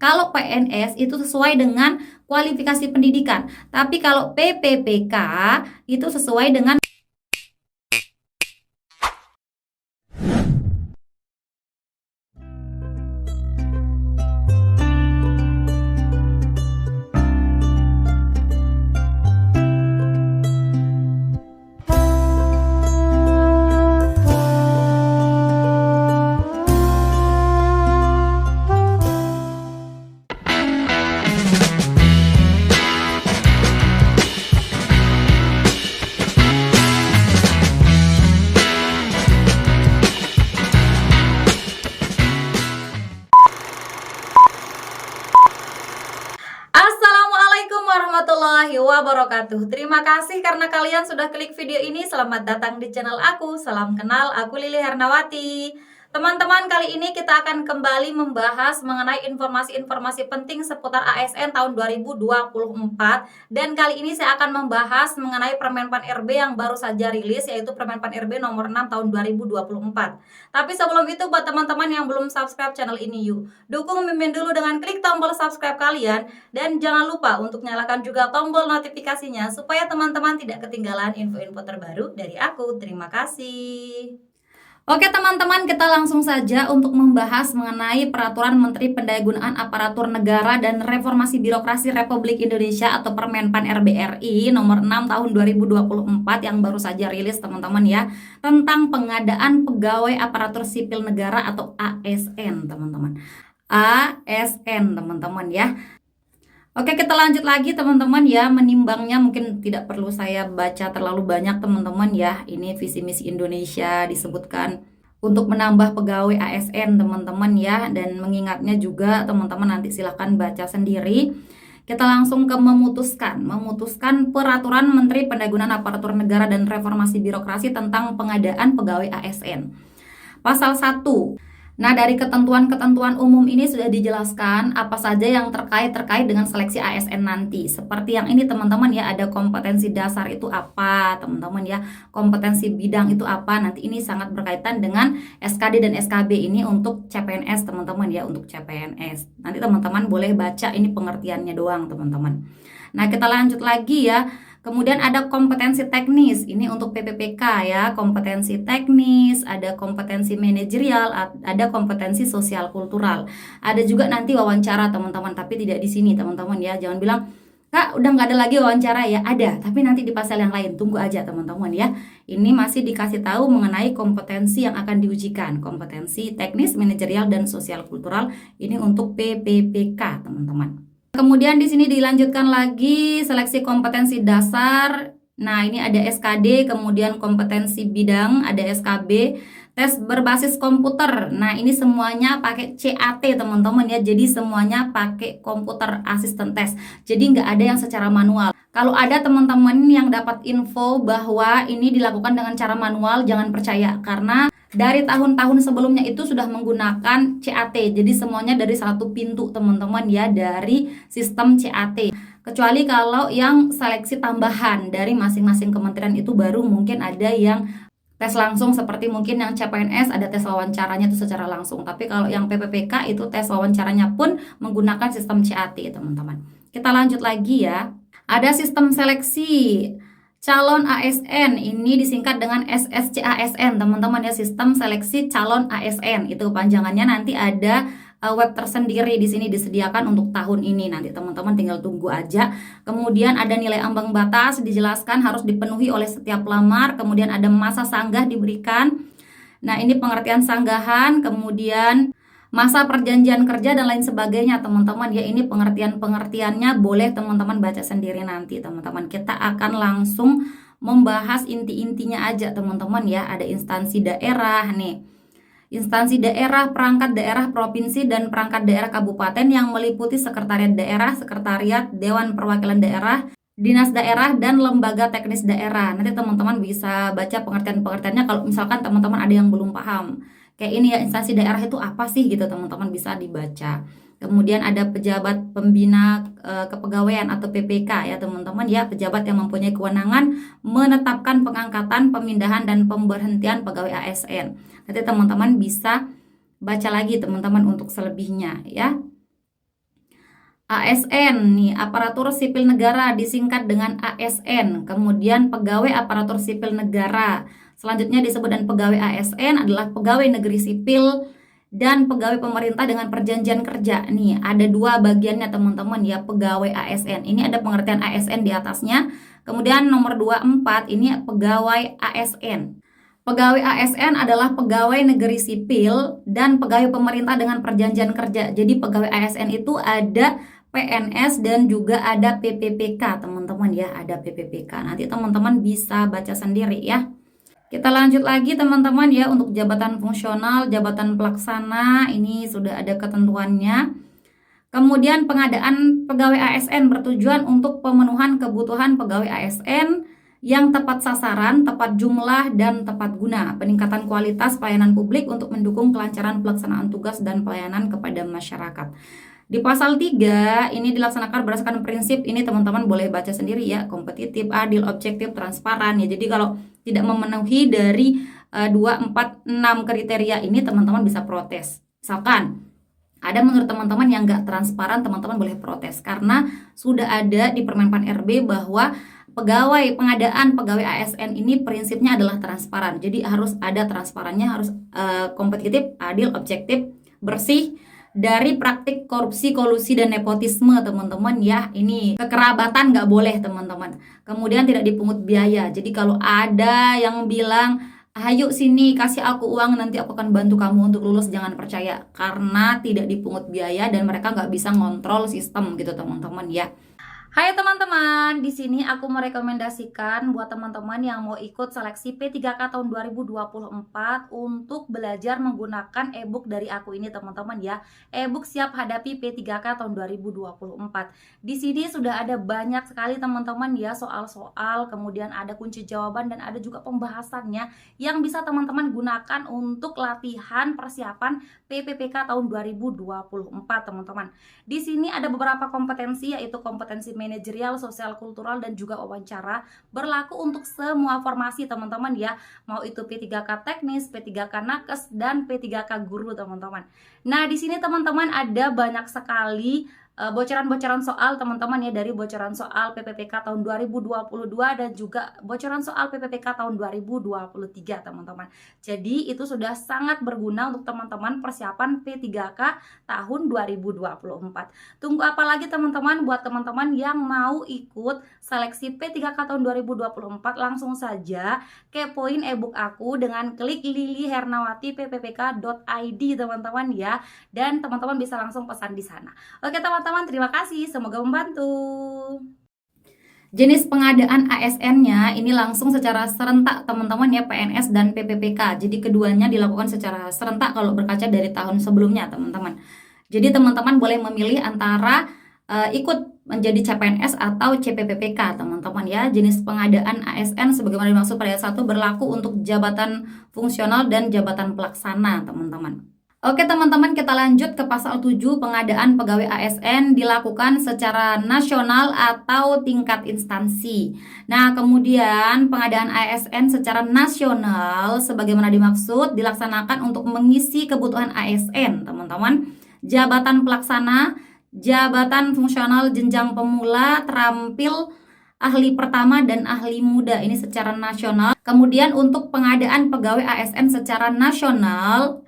Kalau PNS itu sesuai dengan kualifikasi pendidikan, tapi kalau PPPK itu sesuai dengan. Assalamualaikum warahmatullahi wabarakatuh. Terima kasih karena kalian sudah klik video ini. Selamat datang di channel aku. Salam kenal, aku Lili Hernawati. Teman-teman, kali ini kita akan kembali membahas mengenai informasi-informasi penting seputar ASN tahun 2024. Dan kali ini saya akan membahas mengenai Permenpan RB yang baru saja rilis, yaitu Permenpan RB nomor 6 tahun 2024. Tapi sebelum itu, buat teman-teman yang belum subscribe channel ini, yuk dukung Mimin dulu dengan klik tombol subscribe kalian. Dan jangan lupa untuk nyalakan juga tombol notifikasinya supaya teman-teman tidak ketinggalan info-info terbaru dari aku. Terima kasih. Oke teman-teman, kita langsung saja untuk membahas mengenai Peraturan Menteri Pendayagunaan Aparatur Negara dan Reformasi Birokrasi Republik Indonesia atau Permenpan RBRI nomor 6 tahun 2024 yang baru saja rilis teman-teman ya, tentang pengadaan pegawai aparatur sipil negara atau ASN teman-teman. ASN teman-teman ya. Oke, kita lanjut lagi teman-teman ya, menimbangnya mungkin tidak perlu saya baca terlalu banyak teman-teman ya. Ini visi misi Indonesia disebutkan untuk menambah pegawai ASN teman-teman ya, dan mengingatnya juga teman-teman nanti silahkan baca sendiri. Kita langsung ke memutuskan Peraturan Menteri Pendayagunaan Aparatur Negara dan Reformasi Birokrasi tentang pengadaan pegawai ASN. Pasal 1. Nah, dari ketentuan-ketentuan umum ini sudah dijelaskan apa saja yang terkait dengan seleksi ASN nanti. Seperti yang ini teman-teman ya, ada kompetensi dasar itu apa teman-teman ya, kompetensi bidang itu apa. Nanti ini sangat berkaitan dengan SKD dan SKB ini untuk CPNS teman-teman ya, untuk CPNS. Nanti teman-teman boleh baca ini pengertiannya doang teman-teman. Nah, kita lanjut lagi ya. Kemudian ada kompetensi teknis, ini untuk PPPK ya, kompetensi teknis, ada kompetensi manajerial, ada kompetensi sosial kultural. Ada juga nanti wawancara teman-teman, tapi tidak di sini teman-teman ya. Jangan bilang, Kak udah nggak ada lagi wawancara ya, ada, tapi nanti di pasal yang lain, tunggu aja teman-teman ya. Ini masih dikasih tahu mengenai kompetensi yang akan diujikan, kompetensi teknis, manajerial, dan sosial kultural, ini untuk PPPK teman-teman. Kemudian di sini dilanjutkan lagi seleksi kompetensi dasar. Nah, ini ada SKD, kemudian kompetensi bidang, ada SKB, tes berbasis komputer. Nah, ini semuanya pakai CAT teman-teman ya. Jadi semuanya pakai komputer assistant test. Jadi nggak ada yang secara manual. Kalau ada teman-teman yang dapat info bahwa ini dilakukan dengan cara manual, jangan percaya karena dari tahun-tahun sebelumnya itu sudah menggunakan CAT. Jadi semuanya dari satu pintu teman-teman ya, dari sistem CAT. Kecuali kalau yang seleksi tambahan dari masing-masing kementerian itu baru mungkin ada yang tes langsung, seperti mungkin yang CPNS ada tes wawancaranya itu secara langsung. Tapi kalau yang PPPK itu tes wawancaranya pun menggunakan sistem CAT teman-teman. Kita lanjut lagi ya. Ada sistem seleksi calon ASN, ini disingkat dengan SSCASN teman-teman ya, sistem seleksi calon ASN. Itu panjangannya, nanti ada web tersendiri di sini disediakan untuk tahun ini. Nanti teman-teman tinggal tunggu aja. Kemudian ada nilai ambang batas dijelaskan harus dipenuhi oleh setiap pelamar. Kemudian ada masa sanggah diberikan. Nah, ini pengertian sanggahan, kemudian masa perjanjian kerja dan lain sebagainya teman-teman ya. Ini pengertiannya boleh teman-teman baca sendiri nanti teman-teman. Kita akan langsung membahas inti-intinya aja teman-teman ya. Ada instansi daerah nih, instansi daerah, perangkat daerah provinsi dan perangkat daerah kabupaten yang meliputi sekretariat daerah, sekretariat dewan perwakilan daerah, dinas daerah, dan lembaga teknis daerah. Nanti teman-teman bisa baca pengertian-pengertiannya kalau misalkan teman-teman ada yang belum paham. Kayak ini ya, instansi daerah itu apa sih gitu teman-teman, bisa dibaca. Kemudian ada pejabat pembina kepegawaian atau PPK ya teman-teman ya, pejabat yang mempunyai kewenangan menetapkan pengangkatan, pemindahan, dan pemberhentian pegawai ASN. Nanti teman-teman bisa baca lagi teman-teman untuk selebihnya ya. ASN nih, aparatur sipil negara disingkat dengan ASN. Kemudian pegawai aparatur sipil negara. Selanjutnya disebut dan pegawai ASN adalah pegawai negeri sipil dan pegawai pemerintah dengan perjanjian kerja. Nih, ada dua bagiannya teman-teman ya, pegawai ASN. Ini ada pengertian ASN di atasnya. Kemudian nomor 24 ini pegawai ASN. Pegawai ASN adalah pegawai negeri sipil dan pegawai pemerintah dengan perjanjian kerja. Jadi pegawai ASN itu ada PNS dan juga ada PPPK, teman-teman ya, ada PPPK. Nanti teman-teman bisa baca sendiri ya. Kita lanjut lagi teman-teman ya, untuk jabatan fungsional, jabatan pelaksana ini sudah ada ketentuannya. Kemudian pengadaan pegawai ASN bertujuan untuk pemenuhan kebutuhan pegawai ASN yang tepat sasaran, tepat jumlah, dan tepat guna, peningkatan kualitas pelayanan publik untuk mendukung kelancaran pelaksanaan tugas dan pelayanan kepada masyarakat. Di pasal 3 ini dilaksanakan berdasarkan prinsip ini, teman-teman boleh baca sendiri ya, kompetitif, adil, objektif, transparan ya. Jadi kalau tidak memenuhi dari 2, 4, 6 kriteria ini, teman-teman bisa protes. Misalkan ada menurut teman-teman yang nggak transparan, teman-teman boleh protes karena sudah ada di Permenpan RB bahwa pengadaan pegawai ASN ini prinsipnya adalah transparan. Jadi harus ada transparannya, harus kompetitif, adil, objektif, bersih dari praktik korupsi, kolusi, dan nepotisme, teman-teman ya. Ini kekerabatan nggak boleh, teman-teman. Kemudian tidak dipungut biaya. Jadi kalau ada yang bilang, ayo sini kasih aku uang nanti aku akan bantu kamu untuk lulus, jangan percaya karena tidak dipungut biaya dan mereka nggak bisa ngontrol sistem gitu, teman-teman ya. Hai teman-teman, di sini aku merekomendasikan buat teman-teman yang mau ikut seleksi P3K tahun 2024 untuk belajar menggunakan e-book dari aku ini, teman-teman ya. E-book Siap Hadapi P3K tahun 2024. Di sini sudah ada banyak sekali teman-teman ya soal-soal, kemudian ada kunci jawaban dan ada juga pembahasannya yang bisa teman-teman gunakan untuk latihan persiapan PPPK tahun 2024, teman-teman. Di sini ada beberapa kompetensi, yaitu kompetensi manajerial, sosial, kultural, dan juga wawancara, berlaku untuk semua formasi, teman-teman ya. Mau itu P3K teknis, P3K nakes, dan P3K guru, teman-teman. Nah, di sini teman-teman ada banyak sekali bocoran-bocoran soal, teman-teman ya, dari bocoran soal PPPK tahun 2022 dan juga bocoran soal PPPK tahun 2023, teman-teman. Jadi itu sudah sangat berguna untuk teman-teman persiapan P3K tahun 2024. Tunggu apa lagi, teman-teman? Buat teman-teman yang mau ikut seleksi P3K tahun 2024, langsung saja kepoin e-book aku dengan klik lilihernawati.ppk.id, teman-teman ya. Dan teman-teman bisa langsung pesan di sana. Oke teman-teman, terima kasih, semoga membantu. Jenis pengadaan ASN-nya ini langsung secara serentak, teman-teman ya, PNS dan PPPK. Jadi keduanya dilakukan secara serentak kalau berkaca dari tahun sebelumnya, teman-teman. Jadi teman-teman boleh memilih antara ikut menjadi CPNS atau CPPPK, teman-teman ya. Jenis pengadaan ASN sebagaimana dimaksud pada ayat 1 berlaku untuk jabatan fungsional dan jabatan pelaksana, teman-teman. Oke teman-teman, kita lanjut ke pasal 7, pengadaan pegawai ASN dilakukan secara nasional atau tingkat instansi. Nah, kemudian pengadaan ASN secara nasional sebagaimana dimaksud dilaksanakan untuk mengisi kebutuhan ASN, teman-teman. Jabatan pelaksana, jabatan fungsional jenjang pemula, terampil, ahli pertama, dan ahli muda, ini secara nasional. Kemudian untuk pengadaan pegawai ASN secara nasional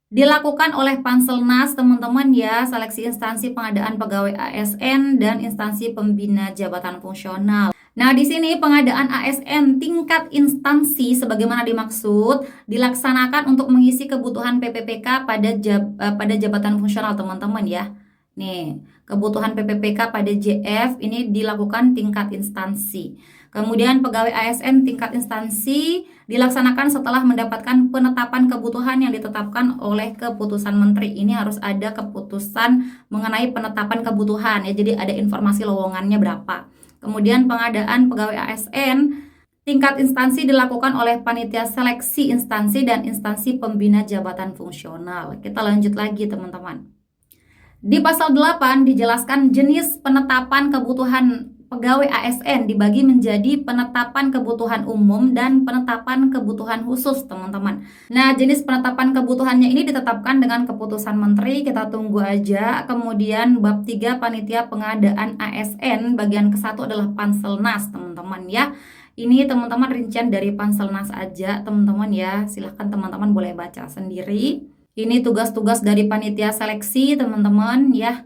dilakukan oleh Panselnas, teman-teman ya, seleksi instansi pengadaan pegawai ASN dan instansi pembina jabatan fungsional. Nah, di sini pengadaan ASN tingkat instansi sebagaimana dimaksud dilaksanakan untuk mengisi kebutuhan PPPK pada jabatan fungsional, teman-teman ya. Nih, kebutuhan PPPK pada JF ini dilakukan tingkat instansi. Kemudian pegawai ASN tingkat instansi dilaksanakan setelah mendapatkan penetapan kebutuhan yang ditetapkan oleh keputusan menteri. Ini harus ada keputusan mengenai penetapan kebutuhan ya. Jadi ada informasi lowongannya berapa. Kemudian pengadaan pegawai ASN tingkat instansi dilakukan oleh panitia seleksi instansi dan instansi pembina jabatan fungsional. Kita lanjut lagi, teman-teman. Di pasal 8 dijelaskan jenis penetapan kebutuhan pegawai ASN dibagi menjadi penetapan kebutuhan umum dan penetapan kebutuhan khusus, teman-teman. Nah, jenis penetapan kebutuhannya ini ditetapkan dengan keputusan menteri, kita tunggu aja. Kemudian bab 3 panitia pengadaan ASN bagian ke-1 adalah Panselnas, teman-teman ya. Ini teman-teman rincian dari Panselnas aja, teman-teman ya. Silahkan teman-teman boleh baca sendiri. Ini tugas-tugas dari panitia seleksi, teman-teman ya.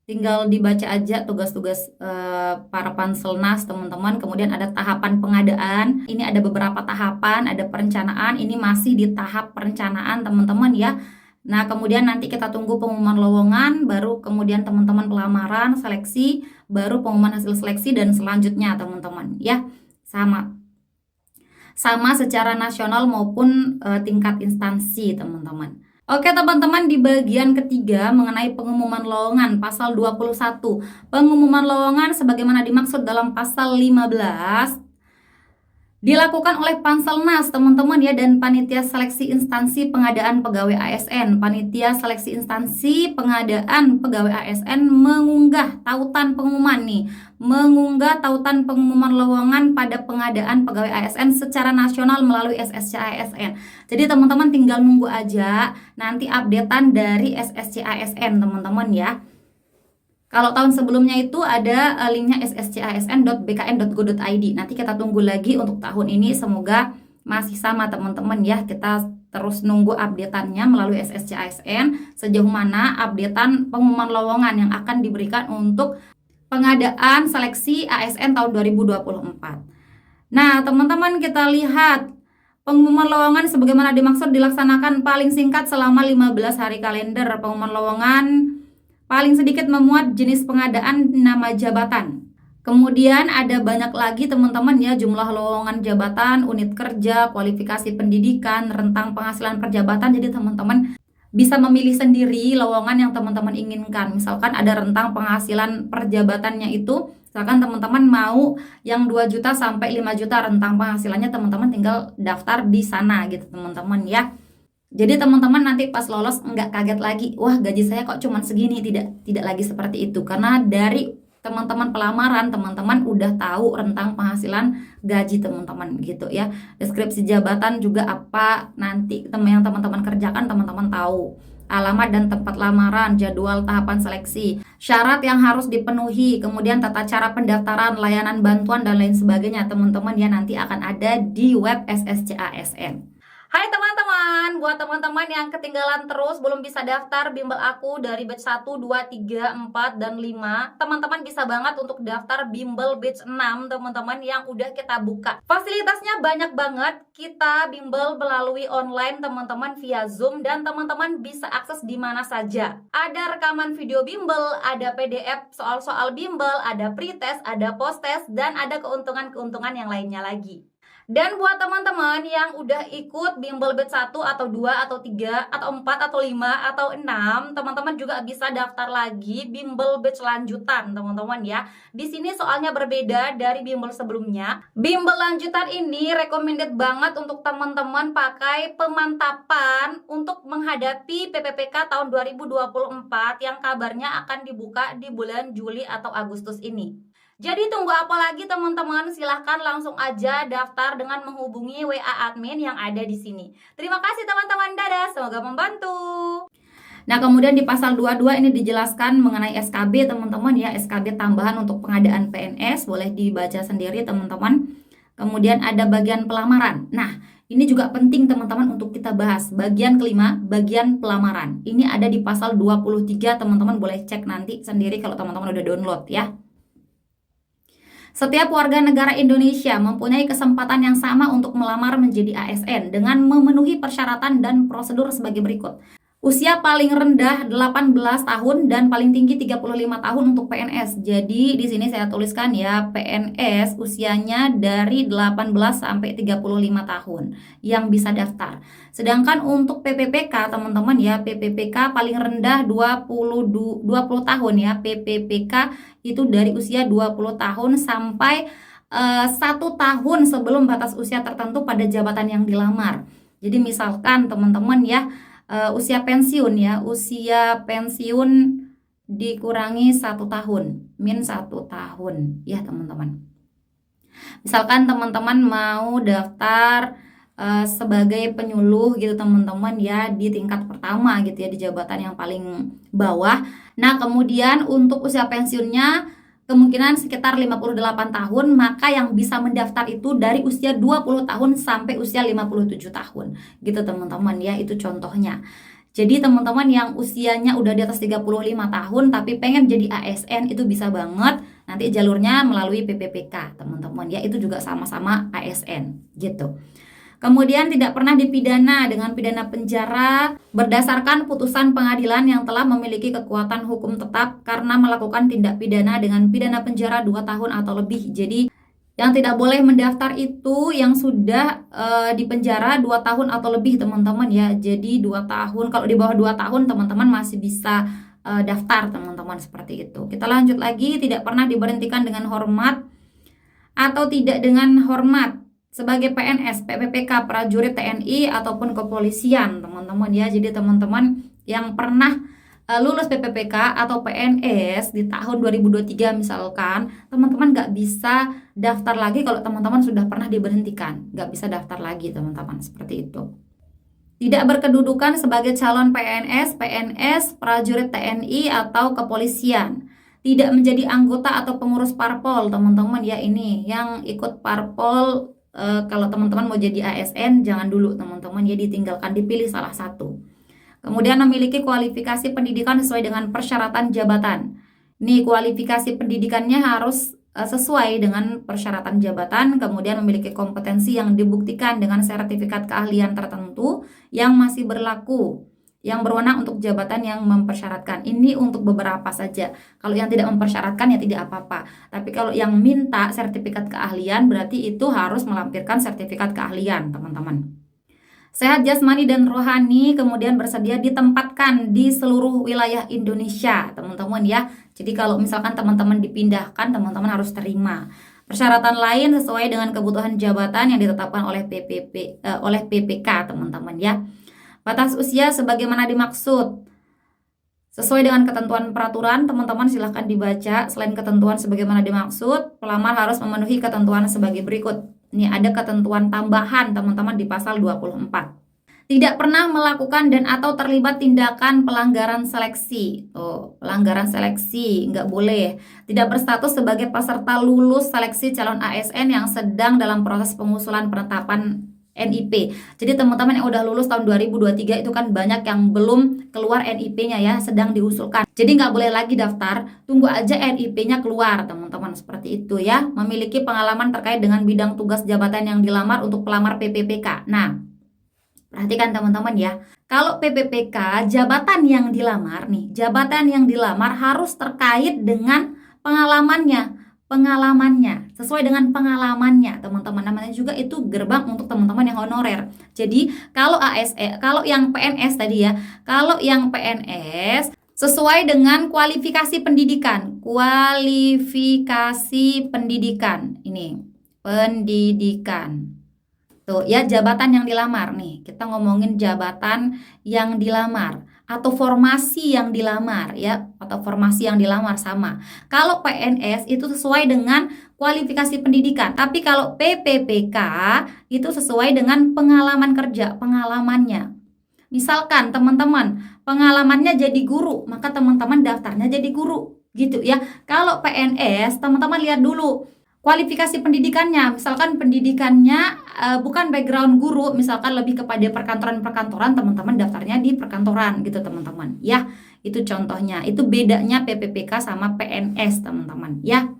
Tinggal dibaca aja tugas-tugas para Panselnas, teman-teman. Kemudian ada tahapan pengadaan. Ini ada beberapa tahapan, ada perencanaan. Ini masih di tahap perencanaan, teman-teman ya. Nah, kemudian nanti kita tunggu pengumuman lowongan, baru kemudian teman-teman pelamaran, seleksi, baru pengumuman hasil seleksi dan selanjutnya, teman-teman ya. Sama secara nasional maupun tingkat instansi, teman-teman. Oke teman-teman, di bagian ketiga mengenai pengumuman lowongan pasal 21. Pengumuman lowongan sebagaimana dimaksud dalam pasal 15 dilakukan oleh Panselnas, teman-teman ya, dan panitia seleksi instansi pengadaan pegawai ASN. Panitia seleksi instansi pengadaan pegawai ASN mengunggah tautan pengumuman nih, mengunggah tautan pengumuman lowongan pada pengadaan pegawai ASN secara nasional melalui SSC-ASN. Jadi teman-teman tinggal nunggu aja nanti updatean dari SSC-ASN, teman-teman ya. Kalau tahun sebelumnya itu ada linknya sscasn.bkn.go.id. Nanti kita tunggu lagi untuk tahun ini, semoga masih sama teman-teman ya. Kita terus nunggu updateannya melalui SSC-ASN sejauh mana updatean pengumuman lowongan yang akan diberikan untuk pengadaan seleksi ASN tahun 2024. Nah teman-teman, kita lihat pengumuman lowongan sebagaimana dimaksud dilaksanakan paling singkat selama 15 hari kalender. Pengumuman lowongan paling sedikit memuat jenis pengadaan, nama jabatan. Kemudian ada banyak lagi teman-teman ya, jumlah lowongan jabatan, unit kerja, kualifikasi pendidikan, rentang penghasilan per jabatan. Jadi teman-teman bisa memilih sendiri lowongan yang teman-teman inginkan. Misalkan ada rentang penghasilan per jabatannya itu, misalkan teman-teman mau yang 2 juta sampai 5 juta rentang penghasilannya, teman-teman tinggal daftar di sana gitu teman-teman ya. Jadi teman-teman nanti pas lolos nggak kaget lagi, wah gaji saya kok cuman segini. Tidak lagi seperti itu, karena dari teman-teman pelamaran, teman-teman udah tahu rentang penghasilan gaji teman-teman gitu ya. Deskripsi jabatan juga apa nanti yang teman-teman kerjakan, teman-teman tahu. Alamat dan tempat lamaran, jadwal tahapan seleksi, syarat yang harus dipenuhi, kemudian tata cara pendaftaran, layanan bantuan dan lain sebagainya, teman-teman ya, nanti akan ada di web SSC-ASN. Hai teman-teman, buat teman-teman yang ketinggalan terus belum bisa daftar bimbel aku dari batch 1, 2, 3, 4, dan 5, teman-teman bisa banget untuk daftar bimbel batch 6 teman-teman yang udah kita buka. Fasilitasnya banyak banget, kita bimbel melalui online teman-teman via Zoom, dan teman-teman bisa akses di mana saja. Ada rekaman video bimbel, ada PDF soal-soal bimbel, ada pretest, ada post-test, dan ada keuntungan-keuntungan yang lainnya lagi. Dan buat teman-teman yang udah ikut bimbel batch 1 atau 2 atau 3 atau 4 atau 5 atau 6, teman-teman juga bisa daftar lagi bimbel batch lanjutan, teman-teman ya. Di sini soalnya berbeda dari bimbel sebelumnya. Bimbel lanjutan ini recommended banget untuk teman-teman pakai pemantapan untuk menghadapi PPPK tahun 2024 yang kabarnya akan dibuka di bulan Juli atau Agustus ini. Jadi tunggu apa lagi teman-teman, silahkan langsung aja daftar dengan menghubungi WA admin yang ada di sini. Terima kasih teman-teman, dadah, semoga membantu. Nah kemudian di pasal 22 ini dijelaskan mengenai SKB teman-teman ya, SKB tambahan untuk pengadaan PNS, boleh dibaca sendiri teman-teman. Kemudian ada bagian pelamaran. Nah ini juga penting teman-teman untuk kita bahas, bagian kelima, bagian pelamaran. Ini ada di pasal 23, teman-teman boleh cek nanti sendiri kalau teman-teman udah download ya. Setiap warga negara Indonesia mempunyai kesempatan yang sama untuk melamar menjadi ASN dengan memenuhi persyaratan dan prosedur sebagai berikut. Usia paling rendah 18 tahun dan paling tinggi 35 tahun untuk PNS. Jadi di sini saya tuliskan ya, PNS usianya dari 18 sampai 35 tahun yang bisa daftar. Sedangkan untuk PPPK teman-teman ya, PPPK paling rendah 20 tahun ya. PPPK itu dari usia 20 tahun sampai 1 tahun sebelum batas usia tertentu pada jabatan yang dilamar. Jadi misalkan teman-teman ya, usia pensiun ya, usia pensiun dikurangi 1 tahun, min 1 tahun ya teman-teman. Misalkan teman-teman mau daftar sebagai penyuluh gitu teman-teman ya, di tingkat pertama gitu ya, di jabatan yang paling bawah. Nah kemudian untuk usia pensiunnya kemungkinan sekitar 58 tahun, maka yang bisa mendaftar itu dari usia 20 tahun sampai usia 57 tahun gitu teman-teman ya, itu contohnya. Jadi teman-teman yang usianya udah di atas 35 tahun tapi pengen jadi ASN itu bisa banget, nanti jalurnya melalui PPPK teman-teman ya, itu juga sama-sama ASN gitu. Kemudian tidak pernah dipidana dengan pidana penjara berdasarkan putusan pengadilan yang telah memiliki kekuatan hukum tetap karena melakukan tindak pidana dengan pidana penjara 2 tahun atau lebih. Jadi yang tidak boleh mendaftar itu yang sudah dipenjara 2 tahun atau lebih teman-teman ya. Jadi 2 tahun, kalau di bawah 2 tahun teman-teman masih bisa daftar teman-teman, seperti itu. Kita lanjut lagi, tidak pernah diberhentikan dengan hormat atau tidak dengan hormat sebagai PNS, PPPK, prajurit TNI ataupun kepolisian teman-teman ya. Jadi teman-teman yang pernah lulus PPPK atau PNS di tahun 2023 misalkan, teman-teman nggak bisa daftar lagi kalau teman-teman sudah pernah diberhentikan, nggak bisa daftar lagi teman-teman, seperti itu. Tidak berkedudukan sebagai calon PNS, PNS, prajurit TNI atau kepolisian. Tidak menjadi anggota atau pengurus parpol teman-teman ya, ini yang ikut parpol. Kalau teman-teman mau jadi ASN jangan dulu teman-teman ya, ditinggalkan, dipilih salah satu. Kemudian memiliki kualifikasi pendidikan sesuai dengan persyaratan jabatan. Nih kualifikasi pendidikannya harus sesuai dengan persyaratan jabatan, kemudian memiliki kompetensi yang dibuktikan dengan sertifikat keahlian tertentu yang masih berlaku, yang berwenang untuk jabatan yang mempersyaratkan. Ini untuk beberapa saja. Kalau yang tidak mempersyaratkan ya tidak apa-apa. Tapi kalau yang minta sertifikat keahlian berarti itu harus melampirkan sertifikat keahlian, teman-teman. Sehat jasmani dan rohani, kemudian bersedia ditempatkan di seluruh wilayah Indonesia, teman-teman ya. Jadi kalau misalkan teman-teman dipindahkan, teman-teman harus terima. Persyaratan lain sesuai dengan kebutuhan jabatan yang ditetapkan oleh PPK, teman-teman ya. Batas usia sebagaimana dimaksud sesuai dengan ketentuan peraturan, teman-teman silahkan dibaca. Selain ketentuan sebagaimana dimaksud, pelamar harus memenuhi ketentuan sebagai berikut. Ini ada ketentuan tambahan teman-teman di pasal 24. Tidak pernah melakukan dan atau terlibat tindakan pelanggaran seleksi. Pelanggaran seleksi nggak boleh. Tidak berstatus sebagai peserta lulus seleksi calon ASN yang sedang dalam proses pengusulan penetapan NIP. Jadi teman-teman yang udah lulus tahun 2023 itu kan banyak yang belum keluar NIP-nya ya, sedang diusulkan. Jadi nggak boleh lagi daftar, tunggu aja NIP-nya keluar teman-teman, seperti itu ya. Memiliki pengalaman terkait dengan bidang tugas jabatan yang dilamar untuk pelamar PPPK. Nah, perhatikan teman-teman ya. Kalau PPPK, jabatan yang dilamar nih, jabatan yang dilamar harus terkait dengan pengalamannya, sesuai dengan pengalamannya teman-teman. Namanya juga itu gerbang untuk teman-teman yang honorer. Jadi kalau kalau yang PNS tadi ya, kalau yang PNS sesuai dengan kualifikasi pendidikan, ini pendidikan. Tuh ya, jabatan yang dilamar nih. Kita ngomongin jabatan yang dilamar atau formasi yang dilamar ya, atau formasi yang dilamar sama. Kalau PNS itu sesuai dengan kualifikasi pendidikan, tapi kalau PPPK itu sesuai dengan pengalaman kerja, pengalamannya. Misalkan teman-teman pengalamannya jadi guru, maka teman-teman daftarnya jadi guru gitu ya. Kalau PNS teman-teman lihat dulu kualifikasi pendidikannya, misalkan pendidikannya bukan background guru, misalkan lebih kepada perkantoran-perkantoran, teman-teman daftarnya di perkantoran gitu teman-teman ya. Itu contohnya, itu bedanya PPPK sama PNS teman-teman ya.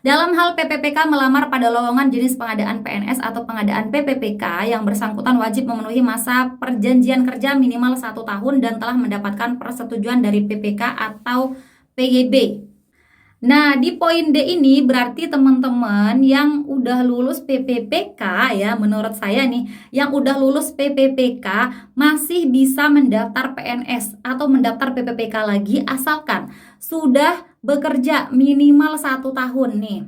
Dalam hal PPPK melamar pada lowongan jenis pengadaan PNS atau pengadaan PPPK, yang bersangkutan wajib memenuhi masa perjanjian kerja minimal 1 tahun dan telah mendapatkan persetujuan dari PPK atau PGB. Nah, di poin D ini berarti teman-teman yang udah lulus PPPK ya, menurut saya nih, yang udah lulus PPPK masih bisa mendaftar PNS atau mendaftar PPPK lagi asalkan sudah bekerja minimal 1 tahun nih.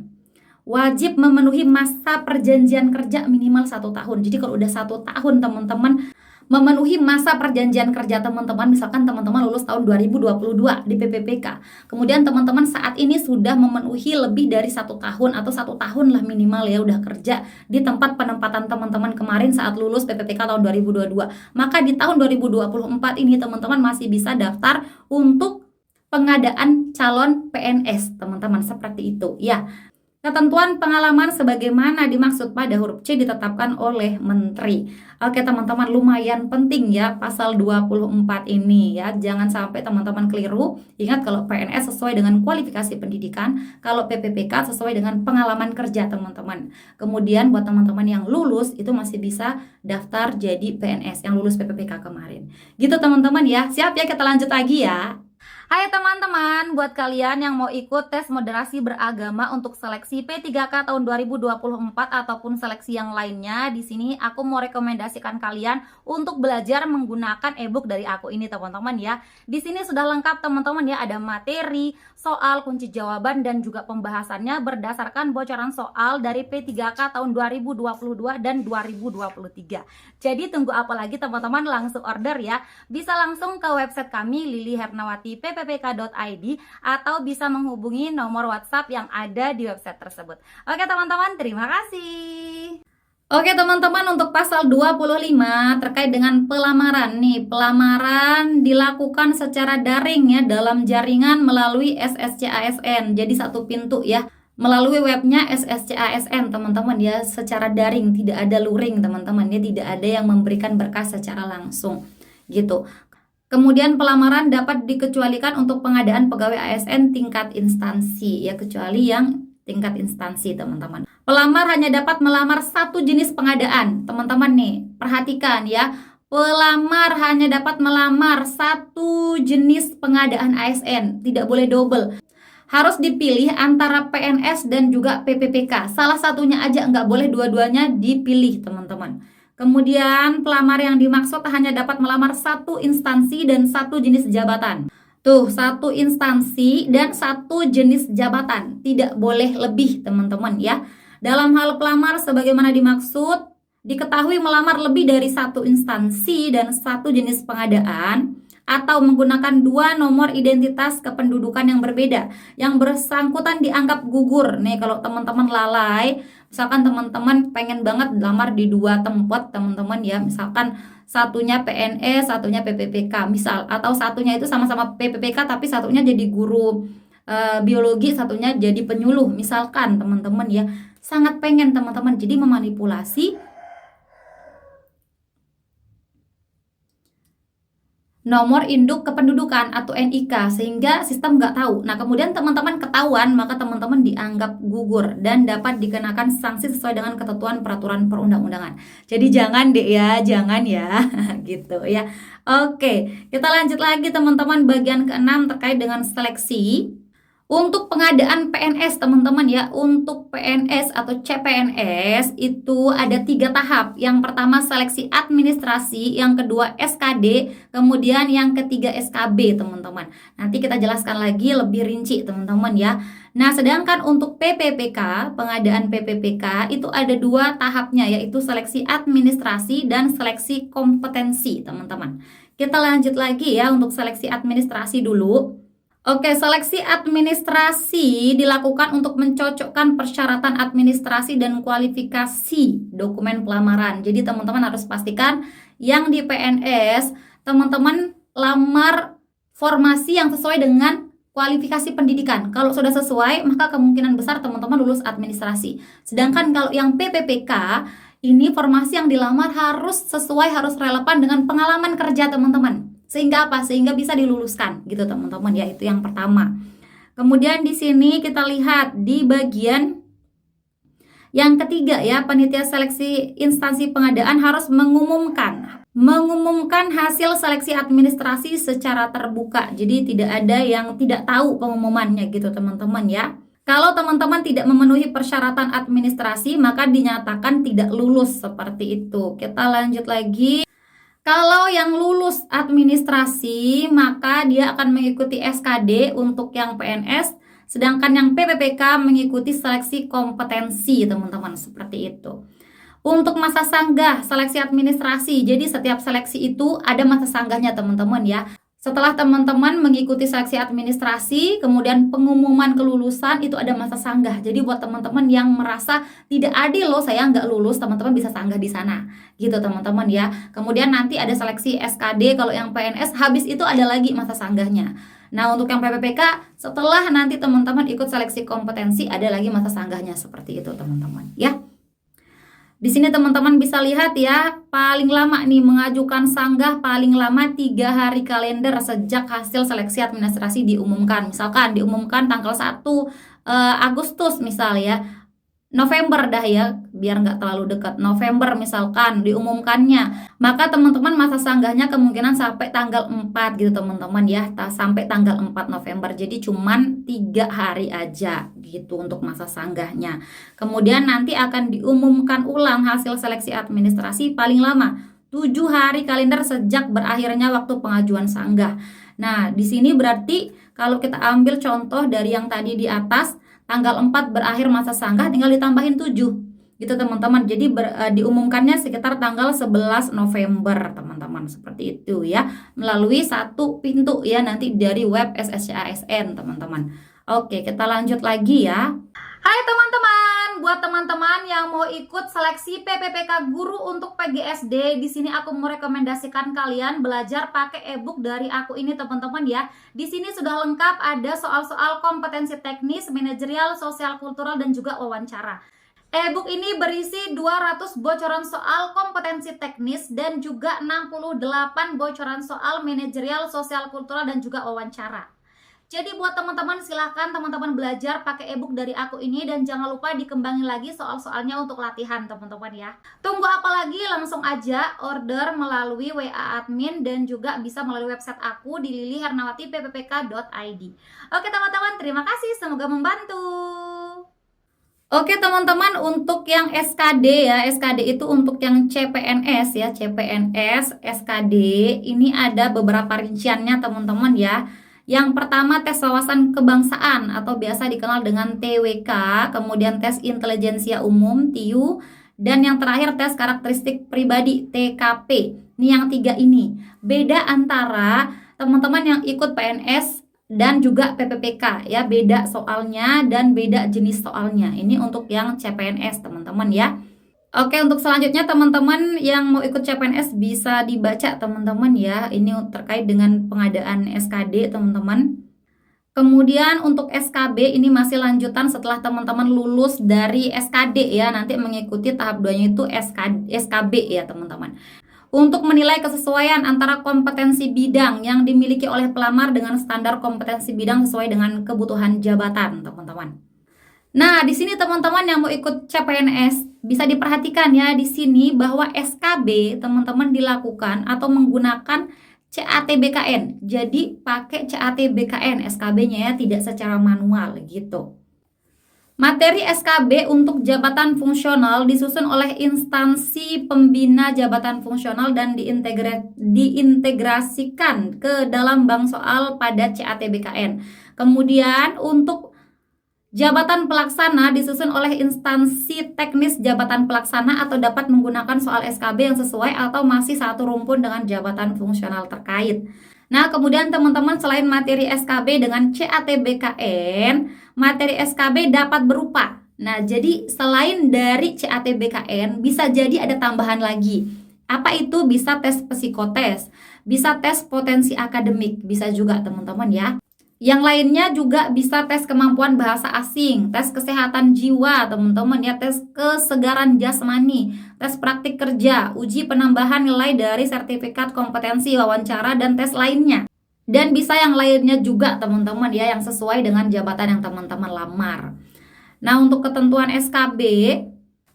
Wajib memenuhi masa perjanjian kerja minimal 1 tahun. Jadi kalau udah 1 tahun teman-teman memenuhi masa perjanjian kerja teman-teman. Misalkan teman-teman lulus tahun 2022 di PPPK, kemudian teman-teman saat ini sudah memenuhi lebih dari 1 tahun atau 1 tahun lah minimal ya udah kerja di tempat penempatan teman-teman kemarin saat lulus PPPK tahun 2022, maka di tahun 2024 ini teman-teman masih bisa daftar untuk pengadaan calon PNS teman-teman, seperti itu ya. Ketentuan pengalaman sebagaimana dimaksud pada huruf C ditetapkan oleh Menteri. Oke teman-teman, lumayan penting ya pasal 24 ini ya. Jangan sampai teman-teman keliru. Ingat kalau PNS sesuai dengan kualifikasi pendidikan, kalau PPPK sesuai dengan pengalaman kerja teman-teman. Kemudian buat teman-teman yang lulus itu masih bisa daftar jadi PNS yang lulus PPPK kemarin. Gitu teman-teman ya. Siap ya, kita lanjut lagi ya. Hai teman-teman, buat kalian yang mau ikut tes moderasi beragama untuk seleksi P3K tahun 2024 ataupun seleksi yang lainnya, di sini aku mau rekomendasikan kalian untuk belajar menggunakan ebook dari aku ini teman-teman ya. Di sini sudah lengkap teman-teman ya, ada materi, soal, kunci jawaban dan juga pembahasannya berdasarkan bocoran soal dari P3K tahun 2022 dan 2023. Jadi tunggu apa lagi teman-teman, langsung order ya. Bisa langsung ke website kami lilihernawati.pppk.id atau bisa menghubungi nomor WhatsApp yang ada di website tersebut. Oke teman-teman, terima kasih. Oke teman-teman, untuk pasal 25 terkait dengan pelamaran nih. Pelamaran dilakukan secara daring ya dalam jaringan melalui SSCASN. Jadi satu pintu ya. Melalui webnya SSCASN teman-teman ya, secara daring, tidak ada luring teman-teman ya, tidak ada yang memberikan berkas secara langsung gitu. Kemudian pelamaran dapat dikecualikan untuk pengadaan pegawai ASN tingkat instansi ya, kecuali yang tingkat instansi teman-teman. Pelamar hanya dapat melamar satu jenis pengadaan teman-teman nih, perhatikan ya. Pelamar hanya dapat melamar satu jenis pengadaan ASN, tidak boleh double. Harus dipilih antara PNS dan juga PPPK. Salah satunya aja, nggak boleh dua-duanya dipilih teman-teman. Kemudian pelamar yang dimaksud hanya dapat melamar satu instansi dan satu jenis jabatan. Tuh, satu instansi dan satu jenis jabatan. Tidak boleh lebih teman-teman ya. Dalam hal pelamar sebagaimana dimaksud, diketahui melamar lebih dari satu instansi dan satu jenis pengadaan, atau menggunakan dua nomor identitas kependudukan yang berbeda, yang bersangkutan dianggap gugur. Nih kalau teman-teman lalai, misalkan teman-teman pengen banget lamar di dua tempat teman-teman ya, misalkan satunya PNS, satunya PPPK misal, atau satunya itu sama-sama PPPK tapi satunya jadi guru biologi, satunya jadi penyuluh misalkan teman-teman ya, sangat pengen teman-teman jadi memanipulasi nomor induk kependudukan atau NIK sehingga sistem nggak tahu. Nah kemudian teman-teman ketahuan, maka teman-teman dianggap gugur dan dapat dikenakan sanksi sesuai dengan ketentuan peraturan perundang-undangan. Jadi jangan deh ya, jangan ya gitu ya. Oke, kita lanjut lagi teman-teman, bagian ke-6 terkait dengan seleksi. Untuk pengadaan PNS teman-teman ya, untuk PNS atau CPNS itu ada 3 tahap. Yang pertama seleksi administrasi, yang kedua SKD, kemudian yang ketiga SKB teman-teman. Nanti kita jelaskan lagi lebih rinci teman-teman ya. Nah sedangkan untuk PPPK, pengadaan PPPK itu ada 2 tahapnya, yaitu seleksi administrasi dan seleksi kompetensi teman-teman. Kita lanjut lagi ya untuk seleksi administrasi dulu. Oke, seleksi administrasi dilakukan untuk mencocokkan persyaratan administrasi dan kualifikasi dokumen pelamaran. Jadi teman-teman harus pastikan yang di PNS, teman-teman lamar formasi yang sesuai dengan kualifikasi pendidikan. Kalau sudah sesuai, maka kemungkinan besar teman-teman lulus administrasi. Sedangkan kalau yang PPPK, ini formasi yang dilamar harus sesuai, harus relevan dengan pengalaman kerja teman-teman. Sehingga apa? Sehingga bisa diluluskan gitu teman-teman ya, itu yang pertama. Kemudian di sini kita lihat di bagian yang ketiga ya, panitia seleksi instansi pengadaan harus mengumumkan hasil seleksi administrasi secara terbuka. Jadi tidak ada yang tidak tahu pengumumannya gitu teman-teman ya. Kalau teman-teman tidak memenuhi persyaratan administrasi, maka dinyatakan tidak lulus seperti itu. Kita lanjut lagi. Kalau yang lulus administrasi, maka dia akan mengikuti SKD untuk yang PNS, sedangkan yang PPPK mengikuti seleksi kompetensi, teman-teman, seperti itu. Untuk masa sanggah seleksi administrasi, jadi setiap seleksi itu ada masa sanggahnya teman-teman ya. Setelah teman-teman mengikuti seleksi administrasi, kemudian pengumuman kelulusan itu ada masa sanggah. Jadi buat teman-teman yang merasa tidak adil loh saya nggak lulus, teman-teman bisa sanggah di sana. Gitu teman-teman ya. Kemudian nanti ada seleksi SKD, kalau yang PNS habis itu ada lagi masa sanggahnya. Nah untuk yang PPPK setelah nanti teman-teman ikut seleksi kompetensi ada lagi masa sanggahnya seperti itu teman-teman ya. Di sini teman-teman bisa lihat ya, paling lama nih mengajukan sanggah paling lama 3 hari kalender sejak hasil seleksi administrasi diumumkan. Misalkan diumumkan tanggal 1 Agustus misal ya, November dah ya, biar nggak terlalu dekat. November misalkan diumumkannya, maka teman-teman masa sanggahnya kemungkinan sampai tanggal 4 gitu teman-teman ya, sampai tanggal 4 November. Jadi cuman 3 hari aja gitu untuk masa sanggahnya. Kemudian nanti akan diumumkan ulang hasil seleksi administrasi paling lama 7 hari kalender sejak berakhirnya waktu pengajuan sanggah. Nah, di sini berarti kalau kita ambil contoh dari yang tadi di atas, tanggal 4 berakhir masa sanggah tinggal ditambahin 7 gitu teman-teman. Jadi diumumkannya sekitar tanggal 11 November teman-teman, seperti itu ya, melalui satu pintu ya nanti dari web SSCASN teman-teman. Oke, kita lanjut lagi ya. Hai teman-teman, buat teman-teman yang mau ikut seleksi PPPK guru untuk PGSD, di sini aku merekomendasikan kalian belajar pakai e-book dari aku ini teman-teman ya. Di sini sudah lengkap, ada soal-soal kompetensi teknis, manajerial, sosial kultural dan juga wawancara. E-book ini berisi 200 bocoran soal kompetensi teknis dan juga 68 bocoran soal manajerial, sosial kultural dan juga wawancara. Jadi buat teman-teman silahkan teman-teman belajar pakai e-book dari aku ini dan jangan lupa dikembangin lagi soal-soalnya untuk latihan teman-teman ya. Tunggu apa lagi, langsung aja order melalui WA admin dan juga bisa melalui website aku di lilihernawatippppk.id. Oke teman-teman, terima kasih, semoga membantu. Oke teman-teman, untuk yang SKD ya, SKD itu untuk yang CPNS ya, CPNS, SKD ini ada beberapa rinciannya teman-teman ya. Yang pertama tes wawasan kebangsaan atau biasa dikenal dengan TWK, kemudian tes intelijensia umum TIU, dan yang terakhir tes karakteristik pribadi TKP. Ini yang 3 ini. Beda antara teman-teman yang ikut PNS dan juga PPPK ya, beda soalnya dan beda jenis soalnya. Ini untuk yang CPNS teman-teman ya. Oke, untuk selanjutnya teman-teman yang mau ikut CPNS bisa dibaca teman-teman ya. Ini terkait dengan pengadaan SKD teman-teman. Kemudian untuk SKB ini masih lanjutan setelah teman-teman lulus dari SKD ya. Nanti mengikuti tahap 2-nya itu SKB ya teman-teman. Untuk menilai kesesuaian antara kompetensi bidang yang dimiliki oleh pelamar dengan standar kompetensi bidang sesuai dengan kebutuhan jabatan teman-teman. Nah, di sini teman-teman yang mau ikut CPNS bisa diperhatikan ya di sini bahwa SKB teman-teman dilakukan atau menggunakan CAT-BKN. Jadi pakai CAT-BKN SKB-nya ya, tidak secara manual gitu. Materi SKB untuk jabatan fungsional disusun oleh instansi pembina jabatan fungsional dan diintegrasikan ke dalam bank soal pada CAT-BKN. Kemudian untuk jabatan pelaksana disusun oleh instansi teknis jabatan pelaksana atau dapat menggunakan soal SKB yang sesuai atau masih satu rumpun dengan jabatan fungsional terkait. Nah, kemudian teman-teman selain materi SKB dengan CAT-BKN, materi SKB dapat berupa. Nah, jadi selain dari CAT-BKN bisa jadi ada tambahan lagi. Apa itu? Bisa tes psikotes, bisa tes potensi akademik, bisa juga teman-teman ya. Yang lainnya juga bisa tes kemampuan bahasa asing, tes kesehatan jiwa teman-teman ya, tes kesegaran jasmani, tes praktik kerja, uji penambahan nilai dari sertifikat kompetensi wawancara dan tes lainnya. Dan bisa yang lainnya juga teman-teman ya, yang sesuai dengan jabatan yang teman-teman lamar. Nah, untuk ketentuan SKB,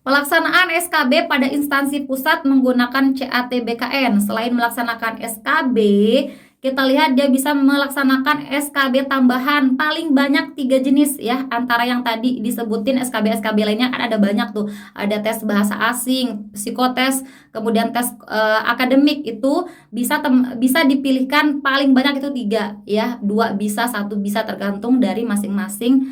pelaksanaan SKB pada instansi pusat menggunakan CAT-BKN. Selain melaksanakan SKB, kita lihat dia bisa melaksanakan SKB tambahan paling banyak 3 jenis ya. Antara yang tadi disebutin SKB-SKB lainnya kan ada banyak tuh. Ada tes bahasa asing, psikotes, kemudian tes akademik itu bisa dipilihkan paling banyak itu 3 ya. 2 bisa, 1 bisa tergantung dari masing-masing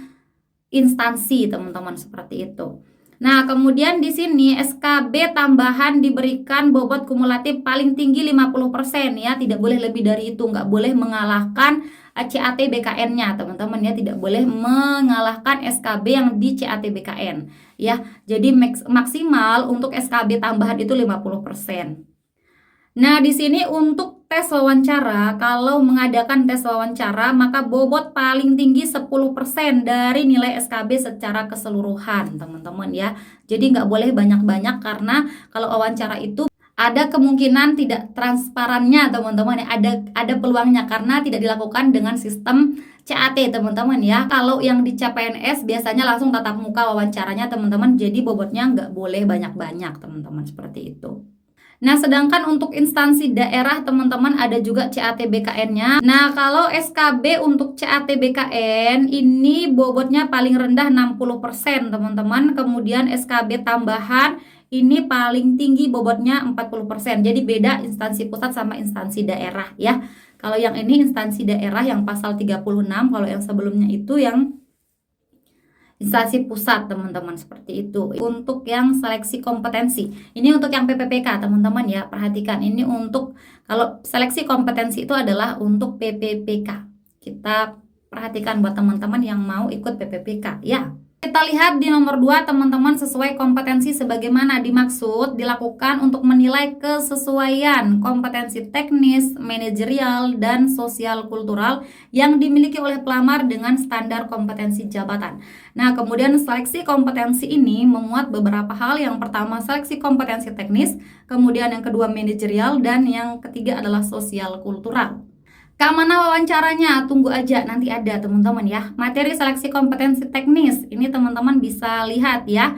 instansi teman-teman, seperti itu. Nah, kemudian di sini SKB tambahan diberikan bobot kumulatif paling tinggi 50% ya, tidak boleh lebih dari itu, nggak boleh mengalahkan CAT BKN-nya teman-teman ya, tidak boleh mengalahkan SKB yang di CAT BKN ya. Jadi maksimal untuk SKB tambahan itu 50%. Nah, di sini untuk tes wawancara, kalau mengadakan tes wawancara, maka bobot paling tinggi 10% dari nilai SKB secara keseluruhan, teman-teman ya. Jadi nggak boleh banyak-banyak karena kalau wawancara itu ada kemungkinan tidak transparannya, teman-teman ya. Ada peluangnya karena tidak dilakukan dengan sistem CAT, teman-teman ya. Kalau yang di CPNS biasanya langsung tatap muka wawancaranya, teman-teman. Jadi bobotnya nggak boleh banyak-banyak, teman-teman, seperti itu. Nah, sedangkan untuk instansi daerah teman-teman ada juga CAT BKN-nya. Nah, kalau SKB untuk CAT BKN ini bobotnya paling rendah 60% teman-teman. Kemudian SKB tambahan ini paling tinggi bobotnya 40%. Jadi beda instansi pusat sama instansi daerah ya. Kalau yang ini instansi daerah yang pasal 36, kalau yang sebelumnya itu yang instansi pusat, teman-teman, seperti itu. Untuk yang seleksi kompetensi, ini untuk yang PPPK, teman-teman ya, perhatikan. Ini untuk, kalau seleksi kompetensi itu adalah untuk PPPK. Kita perhatikan buat teman-teman yang mau ikut PPPK ya. Kita lihat di nomor 2, teman-teman, sesuai kompetensi sebagaimana dimaksud dilakukan untuk menilai kesesuaian kompetensi teknis, manajerial, dan sosial kultural yang dimiliki oleh pelamar dengan standar kompetensi jabatan. Nah, kemudian seleksi kompetensi ini memuat beberapa hal. Yang pertama, seleksi kompetensi teknis, kemudian yang kedua manajerial, dan yang ketiga adalah sosial kultural. Mana wawancaranya? Tunggu aja, nanti ada teman-teman ya. Materi seleksi kompetensi teknis, ini teman-teman bisa lihat ya.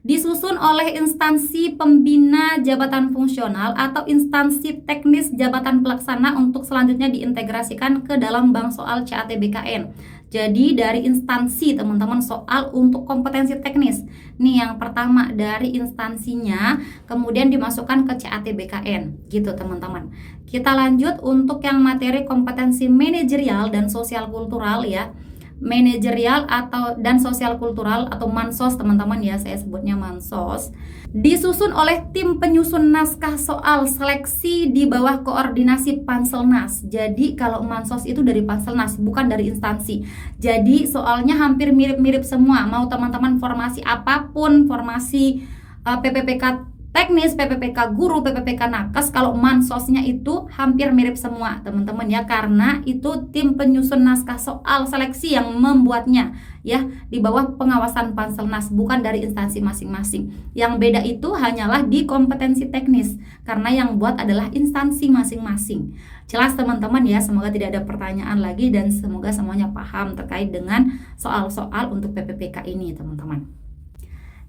Disusun oleh instansi pembina jabatan fungsional atau instansi teknis jabatan pelaksana untuk selanjutnya diintegrasikan ke dalam bank soal CAT BKN. Jadi dari instansi teman-teman soal untuk kompetensi teknis. Nih yang pertama dari instansinya, kemudian dimasukkan ke CAT BKN gitu teman-teman. Kita lanjut untuk yang materi kompetensi manajerial dan sosial kultural ya. Manajerial atau dan sosial kultural atau mansos teman-teman ya, saya sebutnya mansos, disusun oleh tim penyusun naskah soal seleksi di bawah koordinasi Panselnas. Jadi kalau mansos itu dari Panselnas, bukan dari instansi. Jadi soalnya hampir mirip-mirip semua, mau teman-teman formasi apapun, formasi PPPK teknis, PPPK guru, PPPK nakes, kalau mansosnya itu hampir mirip semua teman-teman ya, karena itu tim penyusun naskah soal seleksi yang membuatnya ya, di bawah pengawasan Panselnas, bukan dari instansi masing-masing. Yang beda itu hanyalah di kompetensi teknis, karena yang buat adalah instansi masing-masing. Jelas teman-teman ya, semoga tidak ada pertanyaan lagi dan semoga semuanya paham terkait dengan soal-soal untuk PPPK ini teman-teman.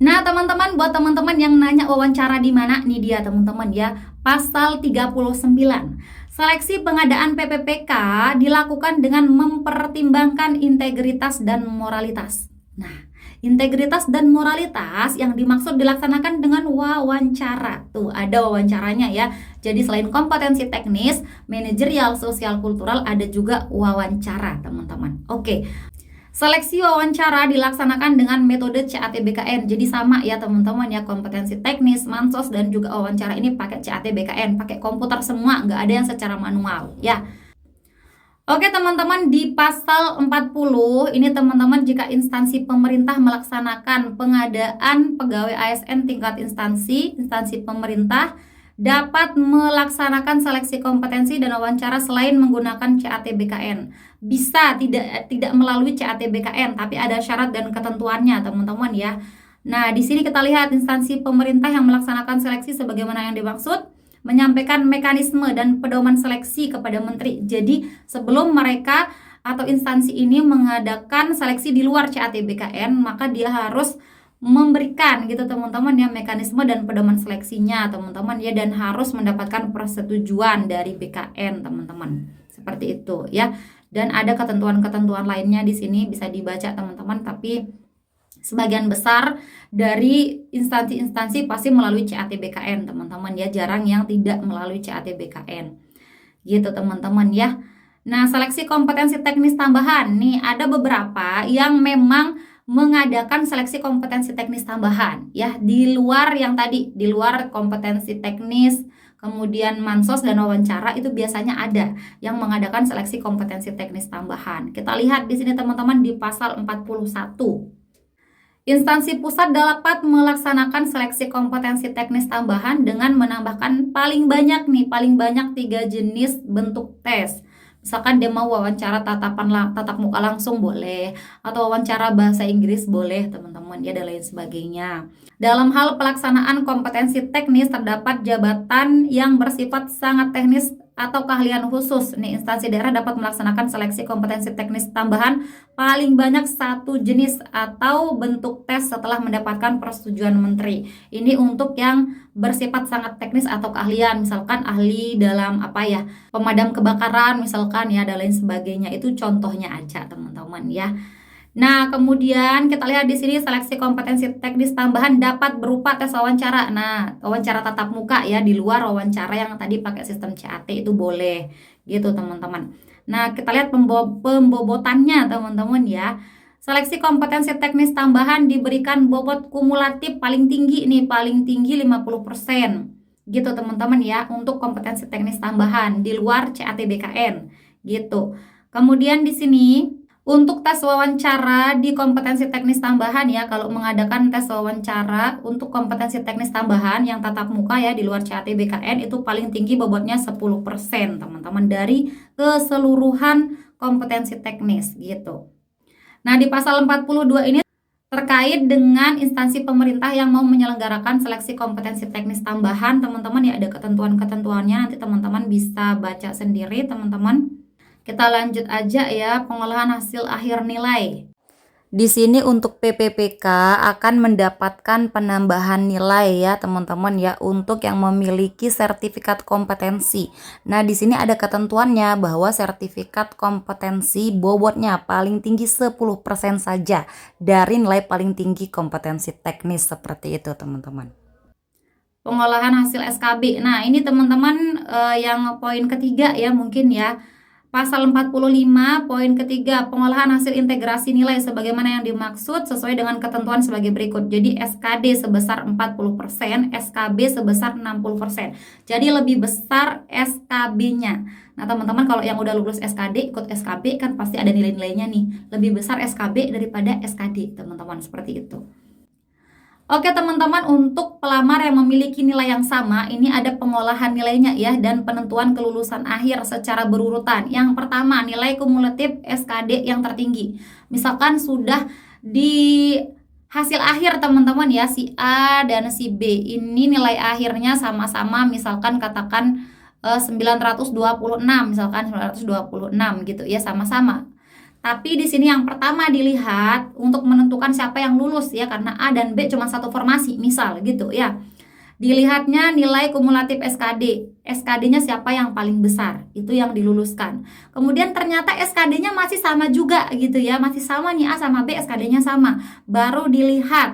Nah teman-teman, buat teman-teman yang nanya wawancara di mana, nih dia teman-teman ya, pasal 39. Seleksi pengadaan PPPK dilakukan dengan mempertimbangkan integritas dan moralitas. Nah, integritas dan moralitas yang dimaksud dilaksanakan dengan wawancara. Tuh, ada wawancaranya ya. Jadi selain kompetensi teknis, manajerial, sosial, kultural, ada juga wawancara teman-teman. Oke. Seleksi wawancara dilaksanakan dengan metode CAT BKN. Jadi sama ya teman-teman ya, kompetensi teknis, mansos, dan juga wawancara ini pakai CAT BKN, pakai komputer semua, nggak ada yang secara manual ya. Oke teman-teman, di pasal 40 ini teman-teman, jika instansi pemerintah melaksanakan pengadaan pegawai ASN tingkat instansi pemerintah dapat melaksanakan seleksi kompetensi dan wawancara selain menggunakan CAT BKN. Bisa tidak melalui CAT BKN, tapi ada syarat dan ketentuannya teman-teman ya. Nah, di sini kita lihat instansi pemerintah yang melaksanakan seleksi sebagaimana yang dimaksud, menyampaikan mekanisme dan pedoman seleksi kepada menteri. Jadi, sebelum mereka atau instansi ini mengadakan seleksi di luar CAT BKN, maka dia harus memberikan gitu teman-teman ya, mekanisme dan pedoman seleksinya teman-teman ya, dan harus mendapatkan persetujuan dari BKN teman-teman, seperti itu ya. Dan ada ketentuan-ketentuan lainnya di sini bisa dibaca teman-teman, tapi sebagian besar dari instansi-instansi pasti melalui CAT BKN teman-teman ya, jarang yang tidak melalui CAT BKN gitu teman-teman ya. Nah, seleksi kompetensi teknis tambahan nih ada beberapa yang memang mengadakan seleksi kompetensi teknis tambahan ya, di luar yang tadi, di luar kompetensi teknis, kemudian mansos dan wawancara itu biasanya ada yang mengadakan seleksi kompetensi teknis tambahan. Kita lihat di sini teman-teman di pasal 41. Instansi pusat dapat melaksanakan seleksi kompetensi teknis tambahan dengan menambahkan paling banyak 3 jenis bentuk tes. Misalkan dia mau wawancara tatap muka langsung boleh, atau wawancara bahasa Inggris boleh teman-teman ya, dan lain sebagainya. Dalam hal pelaksanaan kompetensi teknis terdapat jabatan yang bersifat sangat teknis atau keahlian khusus. Nih, instansi daerah dapat melaksanakan seleksi kompetensi teknis tambahan paling banyak 1 jenis atau bentuk tes setelah mendapatkan persetujuan menteri. Ini untuk yang bersifat sangat teknis atau keahlian, misalkan ahli dalam pemadam kebakaran misalkan ya, dan lain sebagainya. Itu contohnya aja teman-teman ya. Nah, kemudian kita lihat di sini seleksi kompetensi teknis tambahan dapat berupa tes wawancara. Nah, wawancara tatap muka ya, di luar wawancara yang tadi pakai sistem CAT itu boleh gitu teman-teman. Nah, kita lihat pembobotannya teman-teman ya. Seleksi kompetensi teknis tambahan diberikan bobot kumulatif paling tinggi 50% gitu teman-teman ya, untuk kompetensi teknis tambahan di luar CAT BKN gitu. Kemudian di sini untuk tes wawancara di kompetensi teknis tambahan ya, kalau mengadakan tes wawancara untuk kompetensi teknis tambahan yang tatap muka ya di luar CAT BKN itu paling tinggi bobotnya 10% teman-teman dari keseluruhan kompetensi teknis gitu. Nah, di pasal 42 ini terkait dengan instansi pemerintah yang mau menyelenggarakan seleksi kompetensi teknis tambahan teman-teman ya, ada ketentuan-ketentuannya, nanti teman-teman bisa baca sendiri teman-teman. Kita lanjut aja ya, pengolahan hasil akhir nilai. Di sini untuk PPPK akan mendapatkan penambahan nilai ya teman-teman ya, untuk yang memiliki sertifikat kompetensi. Nah, di sini ada ketentuannya bahwa sertifikat kompetensi bobotnya paling tinggi 10% saja dari nilai paling tinggi kompetensi teknis, seperti itu teman-teman. Pengolahan hasil SKB. Nah, ini teman-teman yang poin ketiga ya mungkin ya. Pasal 45 poin ketiga, pengolahan hasil integrasi nilai sebagaimana yang dimaksud sesuai dengan ketentuan sebagai berikut. Jadi SKD sebesar 40%, SKB sebesar 60%. Jadi lebih besar SKB-nya. Nah, teman-teman kalau yang udah lulus SKD ikut SKB kan pasti ada nilai-nilainya nih. Lebih besar SKB daripada SKD, teman-teman, seperti itu. Oke teman-teman, untuk pelamar yang memiliki nilai yang sama, ini ada pengolahan nilainya ya, dan penentuan kelulusan akhir secara berurutan. Yang pertama, nilai kumulatif SKD yang tertinggi. Misalkan sudah di hasil akhir teman-teman ya, si A dan si B, ini nilai akhirnya sama-sama, misalkan katakan 926, misalkan 926 gitu ya, sama-sama. Tapi di sini yang pertama dilihat untuk menentukan siapa yang lulus ya, karena A dan B cuma satu formasi misal gitu ya. Dilihatnya nilai kumulatif SKD. SKD-nya siapa yang paling besar, itu yang diluluskan. Kemudian ternyata SKD-nya masih sama juga gitu ya, masih sama nih A sama B, SKD-nya sama. Baru dilihat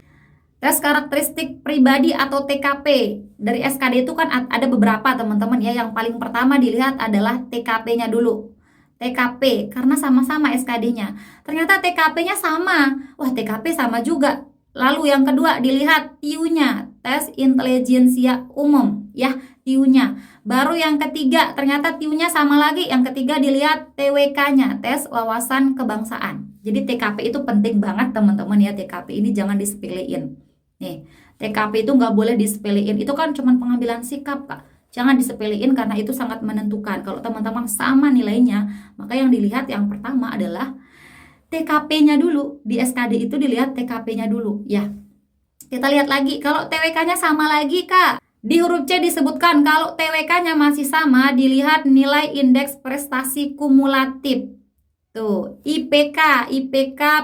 tes karakteristik pribadi atau TKP. Dari SKD itu kan ada beberapa teman-teman ya. Yang paling pertama dilihat adalah TKP-nya dulu. TKP, karena sama-sama SKD-nya. Ternyata TKP-nya sama. Wah, TKP sama juga. Lalu yang kedua dilihat TIU-nya, tes intelijensia umum ya, TIU-nya. Baru yang ketiga ternyata TIU-nya sama lagi. Yang ketiga dilihat TWK-nya, tes wawasan kebangsaan. Jadi TKP itu penting banget teman-teman ya, TKP ini jangan disepelein. Nih, TKP itu nggak boleh disepelein. Itu kan cuma pengambilan sikap, Kak. Jangan disepelein karena itu sangat menentukan. Kalau teman-teman sama nilainya, maka yang dilihat yang pertama adalah TKP-nya dulu. Di SKD itu dilihat TKP-nya dulu ya. Kita lihat lagi, kalau TWK-nya sama lagi Kak. Di huruf C disebutkan kalau TWK-nya masih sama, dilihat nilai indeks prestasi kumulatif. Tuh, IPK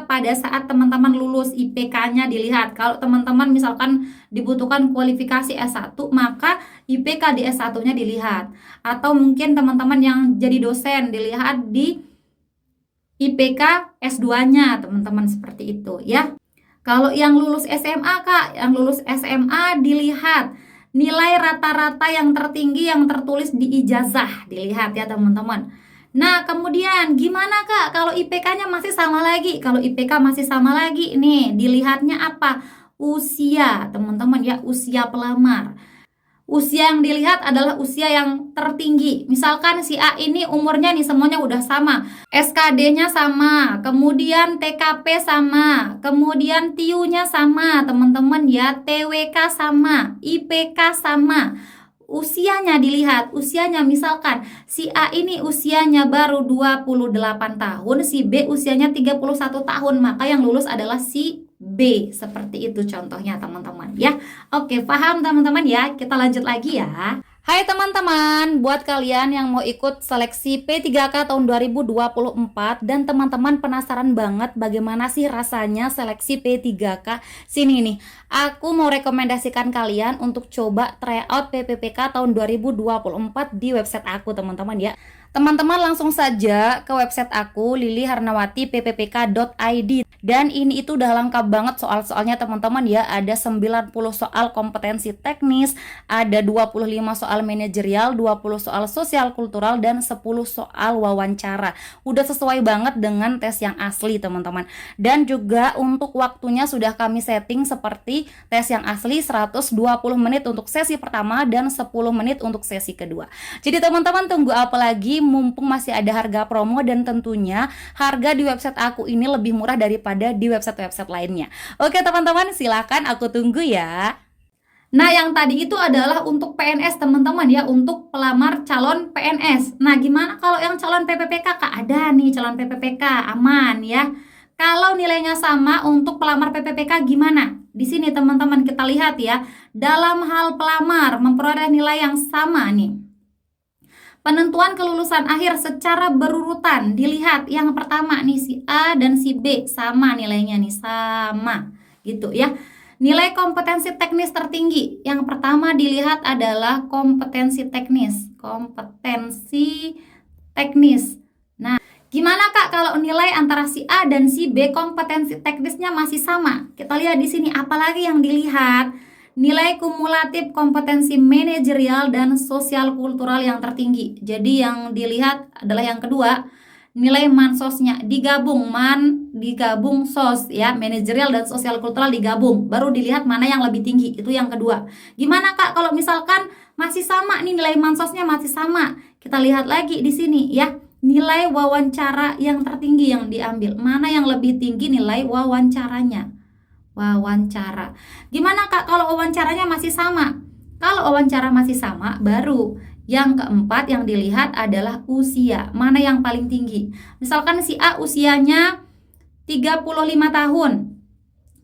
pada saat teman-teman lulus, IPK-nya dilihat. Kalau teman-teman misalkan dibutuhkan kualifikasi S1, maka IPK di S1-nya dilihat. Atau mungkin teman-teman yang jadi dosen dilihat di IPK S2-nya, teman-teman, seperti itu ya. Kalau yang lulus SMA Kak, yang lulus SMA dilihat nilai rata-rata yang tertinggi yang tertulis di ijazah, dilihat ya teman-teman. Nah, kemudian gimana Kak kalau IPK-nya masih sama lagi? Kalau IPK masih sama lagi, nih dilihatnya apa? Usia, teman-teman ya, usia pelamar. Usia yang dilihat adalah usia yang tertinggi. Misalkan si A ini umurnya nih semuanya udah sama. SKD-nya sama, kemudian TKP sama, kemudian TIU-nya sama, teman-teman ya, TWK sama, IPK sama. Usianya dilihat, usianya misalkan si A ini usianya baru 28 tahun, si B usianya 31 tahun, maka yang lulus adalah si B. Seperti itu contohnya teman-teman ya. Oke, paham teman-teman ya. Kita lanjut lagi ya. Hai teman-teman, buat kalian yang mau ikut seleksi P3K tahun 2024 dan teman-teman penasaran banget bagaimana sih rasanya seleksi P3K, sini nih, aku mau rekomendasikan kalian untuk coba tryout PPPK tahun 2024 di website aku teman-teman ya. Teman-teman langsung saja ke website aku liliharnawati.pppk.id. Dan ini itu udah lengkap banget soal-soalnya teman-teman ya. Ada 90 soal kompetensi teknis, ada 25 soal manajerial, 20 soal sosial kultural, dan 10 soal wawancara. Udah sesuai banget dengan tes yang asli teman-teman. Dan juga untuk waktunya sudah kami setting seperti tes yang asli 120 menit untuk sesi pertama dan 10 menit untuk sesi kedua. Jadi teman-teman tunggu apa lagi, mumpung masih ada harga promo dan tentunya harga di website aku ini lebih murah daripada di website-website lainnya. Oke teman-teman, silakan aku tunggu ya. Nah, yang tadi itu adalah untuk PNS teman-teman ya, untuk pelamar calon PNS. Nah, gimana kalau yang calon PPPK? Kak, ada nih calon PPPK, aman ya. Kalau nilainya sama untuk pelamar PPPK gimana? Di sini teman-teman kita lihat ya, dalam hal pelamar memperoleh nilai yang sama nih. Penentuan kelulusan akhir secara berurutan, dilihat yang pertama nih si A dan si B sama nilainya nih, sama gitu ya. Nilai kompetensi teknis tertinggi yang pertama dilihat adalah kompetensi teknis. Nah, gimana Kak kalau nilai antara si A dan si B kompetensi teknisnya masih sama? Kita lihat di sini apalagi yang dilihat. Nilai kumulatif kompetensi manajerial dan sosial kultural yang tertinggi. Jadi yang dilihat adalah yang kedua, nilai mansosnya digabung sos ya, manajerial dan sosial kultural digabung, baru dilihat mana yang lebih tinggi, itu yang kedua. Gimana Kak kalau misalkan masih sama nih, nilai mansosnya masih sama? Kita lihat lagi di sini ya, nilai wawancara yang tertinggi yang diambil, mana yang lebih tinggi nilai wawancaranya. Wawancara. Gimana Kak kalau wawancaranya masih sama? Kalau wawancara masih sama, baru yang keempat yang dilihat adalah usia. Mana yang paling tinggi? Misalkan si A usianya 35 tahun.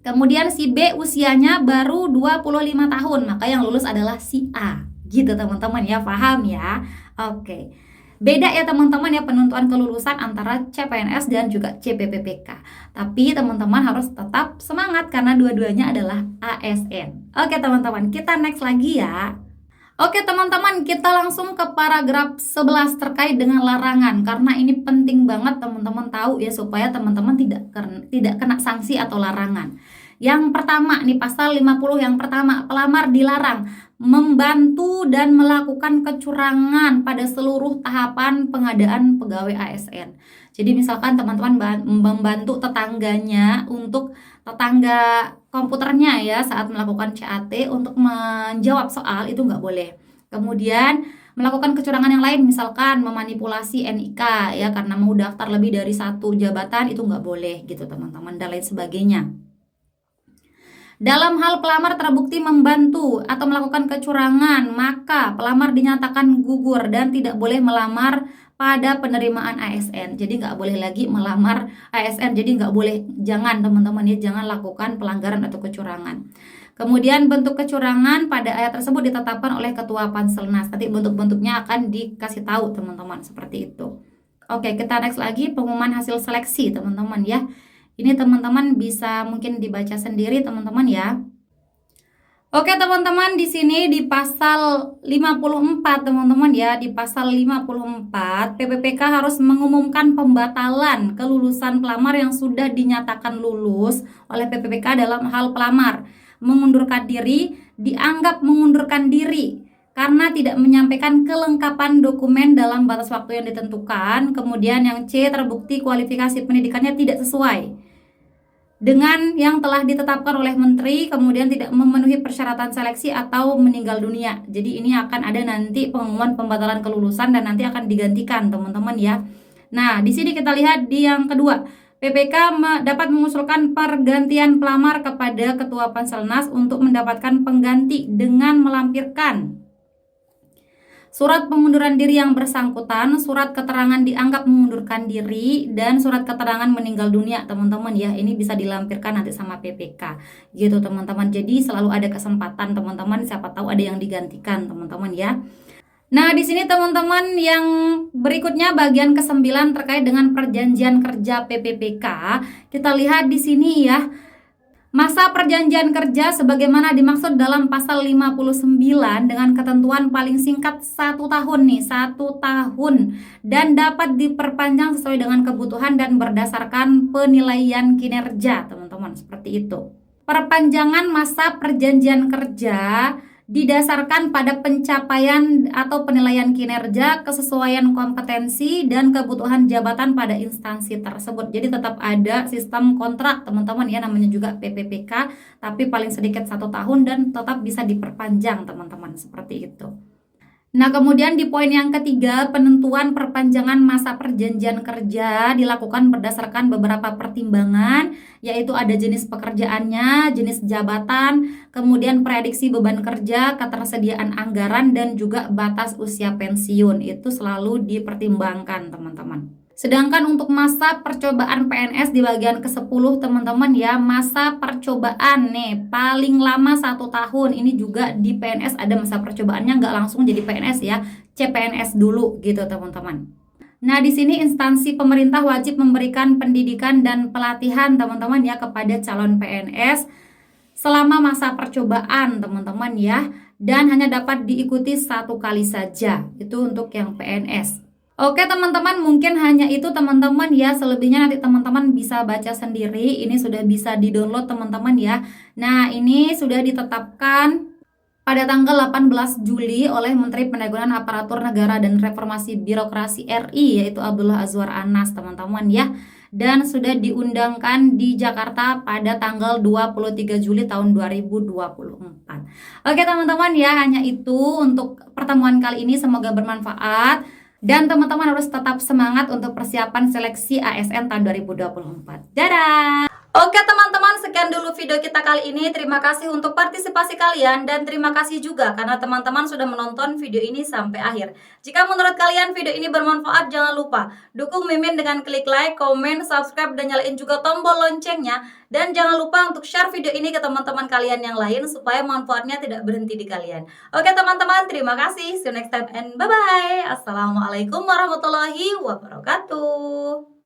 Kemudian si B usianya baru 25 tahun, maka yang lulus adalah si A. Gitu teman-teman ya, paham ya? Oke. Beda ya teman-teman ya penentuan kelulusan antara CPNS dan juga CPPPK. Tapi teman-teman harus tetap semangat karena dua-duanya adalah ASN. Oke teman-teman, kita next lagi ya. Oke teman-teman, kita langsung ke paragraf 11 terkait dengan larangan. Karena ini penting banget teman-teman tahu ya, supaya teman-teman tidak kena sanksi atau larangan. Yang pertama nih, pasal 50 yang pertama, pelamar dilarang membantu dan melakukan kecurangan pada seluruh tahapan pengadaan pegawai ASN. Jadi misalkan teman-teman membantu tetangganya untuk tetangga komputernya ya saat melakukan CAT untuk menjawab soal, itu nggak boleh. Kemudian melakukan kecurangan yang lain, misalkan memanipulasi NIK ya karena mau daftar lebih dari satu jabatan, itu nggak boleh gitu teman-teman, dan lain sebagainya. Dalam hal pelamar terbukti membantu atau melakukan kecurangan, maka pelamar dinyatakan gugur dan tidak boleh melamar pada penerimaan ASN. Jadi nggak boleh lagi melamar ASN. Jadi nggak boleh, jangan teman-teman ya, jangan lakukan pelanggaran atau kecurangan. Kemudian bentuk kecurangan pada ayat tersebut ditetapkan oleh Ketua Panselnas. Nanti bentuk-bentuknya akan dikasih tahu teman-teman, seperti itu. Oke, kita next lagi pengumuman hasil seleksi teman-teman ya. Ini teman-teman bisa mungkin dibaca sendiri teman-teman ya. Oke teman-teman, di sini di pasal 54 teman-teman ya, di pasal 54 PPPK harus mengumumkan pembatalan kelulusan pelamar yang sudah dinyatakan lulus oleh PPPK dalam hal pelamar mengundurkan diri, dianggap mengundurkan diri karena tidak menyampaikan kelengkapan dokumen dalam batas waktu yang ditentukan. Kemudian yang C, terbukti kualifikasi pendidikannya tidak sesuai dengan yang telah ditetapkan oleh menteri, kemudian tidak memenuhi persyaratan seleksi atau meninggal dunia. Jadi ini akan ada nanti pengumuman pembatalan kelulusan dan nanti akan digantikan, teman-teman ya. Nah, di sini kita lihat di yang kedua, PPK dapat mengusulkan pergantian pelamar kepada Ketua Panselnas untuk mendapatkan pengganti dengan melampirkan surat pengunduran diri yang bersangkutan, surat keterangan dianggap mengundurkan diri, dan surat keterangan meninggal dunia, teman-teman ya. Ini bisa dilampirkan nanti sama PPK gitu, teman-teman. Jadi selalu ada kesempatan, teman-teman, siapa tahu ada yang digantikan, teman-teman ya. Nah, di sini teman-teman yang berikutnya bagian ke-9 terkait dengan perjanjian kerja PPPK. Kita lihat di sini ya. Masa perjanjian kerja sebagaimana dimaksud dalam pasal 59 dengan ketentuan paling singkat 1 tahun nih, 1 tahun, dan dapat diperpanjang sesuai dengan kebutuhan dan berdasarkan penilaian kinerja, teman-teman, seperti itu. Perpanjangan masa perjanjian kerja didasarkan pada pencapaian atau penilaian kinerja, kesesuaian kompetensi, dan kebutuhan jabatan pada instansi tersebut. Jadi tetap ada sistem kontrak, teman-teman ya, namanya juga PPPK, tapi paling sedikit 1 tahun dan tetap bisa diperpanjang, teman-teman, seperti itu. Nah, kemudian di poin yang ketiga, penentuan perpanjangan masa perjanjian kerja dilakukan berdasarkan beberapa pertimbangan, yaitu ada jenis pekerjaannya, jenis jabatan, kemudian prediksi beban kerja, ketersediaan anggaran, dan juga batas usia pensiun. Itu selalu dipertimbangkan, teman-teman. Sedangkan untuk masa percobaan PNS di bagian ke-10, teman-teman ya, masa percobaan nih paling lama 1 tahun. Ini juga di PNS ada masa percobaannya, nggak langsung jadi PNS ya, CPNS dulu gitu, teman-teman. Nah, di sini instansi pemerintah wajib memberikan pendidikan dan pelatihan, teman-teman ya, kepada calon PNS selama masa percobaan, teman-teman ya, dan hanya dapat diikuti 1 kali saja. Itu untuk yang PNS. Oke, teman-teman, mungkin hanya itu, teman-teman ya. Selebihnya nanti teman-teman bisa baca sendiri. Ini sudah bisa di-download, teman-teman ya. Nah, ini sudah ditetapkan pada tanggal 18 Juli oleh Menteri Pendayagunaan Aparatur Negara dan Reformasi Birokrasi RI, yaitu Abdullah Azwar Anas, teman-teman ya. Dan sudah diundangkan di Jakarta pada tanggal 23 Juli tahun 2024. Oke, teman-teman ya, hanya itu untuk pertemuan kali ini. Semoga bermanfaat. Dan teman-teman harus tetap semangat untuk persiapan seleksi ASN tahun 2024. Dadah! Oke teman-teman, sekian dulu video kita kali ini. Terima kasih untuk partisipasi kalian dan terima kasih juga karena teman-teman sudah menonton video ini sampai akhir. Jika menurut kalian video ini bermanfaat, jangan lupa dukung Mimin dengan klik like, komen, subscribe, dan nyalain juga tombol loncengnya. Dan jangan lupa untuk share video ini ke teman-teman kalian yang lain supaya manfaatnya tidak berhenti di kalian. Oke teman-teman, terima kasih. See you next time and bye-bye. Assalamualaikum warahmatullahi wabarakatuh.